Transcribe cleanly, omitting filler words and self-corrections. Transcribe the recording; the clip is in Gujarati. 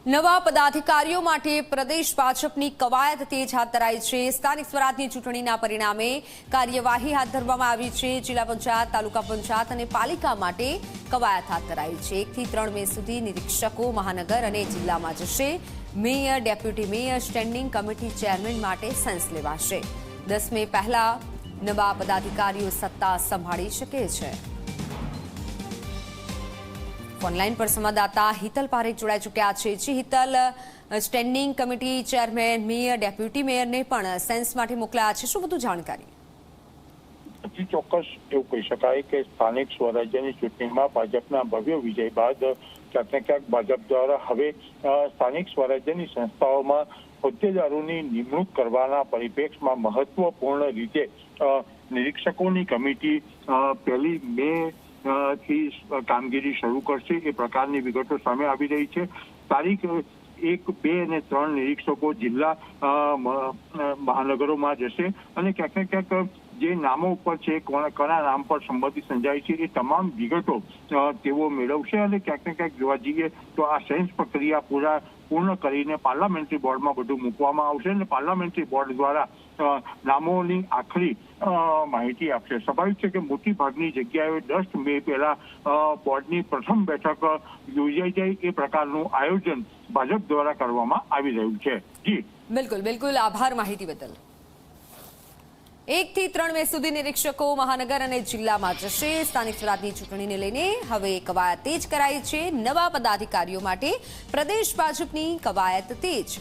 નવા પદાધિકારીઓ માટે પ્રદેશ ભાજપની કવાયત તેજ હાથ ધરાઈ છે। સ્થાનિક સ્વરાજની ચૂંટણીના પરિણામે કાર્યવાહી હાથ ધરવામાં આવી છે। જિલ્લા પંચાયત, તાલુકા પંચાયત અને પાલિકા માટે કવાયત હાથ ધરાઈ છે। 1 થી 3 મે સુધી નિરીક્ષકો મહાનગર અને જિલ્લામાં જશે। Mayor, deputy mayor, standing committee chairman માટે સેન્સ લેવાશે। 10 મે પહેલા નવા પદાધિકારીઓ સત્તા સંભાળી શકે છે। ઓનલાઈન પર સંવાદદાતા હિતલ પારેખ જોડાઈ ચૂક્યા છે। જી Hital, standing committee chairman, mayor, deputy મેયરને પણ સેન્સ માટે મોકલાયા છે, શું વધુ જાણકારી? જી ચોક્કસ એવું કહી શકાય કે સ્થાનિક સ્વરાજ્યની ચૂંટણીમાં ભાજપના ભવ્ય વિજય બાદ ક્યાંક ને ક્યાંક ભાજપ દ્વારા હવે સ્થાનિક સ્વરાજ્યની સંસ્થાઓમાં હોદ્દેદારોની નિમણૂક કરવાના પરિપ્રેક્ષમાં મહત્વપૂર્ણ રીતે નિરીક્ષકોની કમિટી 1 મે થી કામગીરી શરૂ કરશે એ પ્રકારની વિગતો સામે આવી રહી છે। તારીખ 1, 2 અને 3 નિરીક્ષકો જિલ્લા મહાનગરોમાં જશે અને ક્યાંક ને ક્યાંક જે નામો ઉપર છે, કોના નામ પર સંમતિ સંજાય છે એ તમામ વિગતો તેઓ મેળવશે અને ક્યાંક ને ક્યાંક જોવા જઈએ તો આ સેન્સ પ્રક્રિયા પૂર્ણ કરીને પાર્લામેન્ટરી બોર્ડમાં બધું મૂકવામાં આવશે અને પાર્લામેન્ટરી બોર્ડ દ્વારા નામોની આખરી માહિતી આપશે। સ્વાભાવિક છે કે મોટી ભાગની જગ્યાએ 10 મે પહેલા બોર્ડની પ્રથમ બેઠક યોજાઈ જાય એ પ્રકારનું આયોજન ભાજપ દ્વારા કરવામાં આવી રહ્યું છે। જી બિલકુલ, આભાર માહિતી બદલ। 1 થી 3 મે સુધી નિરીક્ષકો મહાનગર અને જિલ્લામાં જશે। સ્થાનિક સ્વરાજની ચૂંટણીને લઈને હવે કવાયત તેજ કરાઈ છે। નવા પદાધિકારીઓ માટે પ્રદેશ ભાજપની કવાયત તેજ।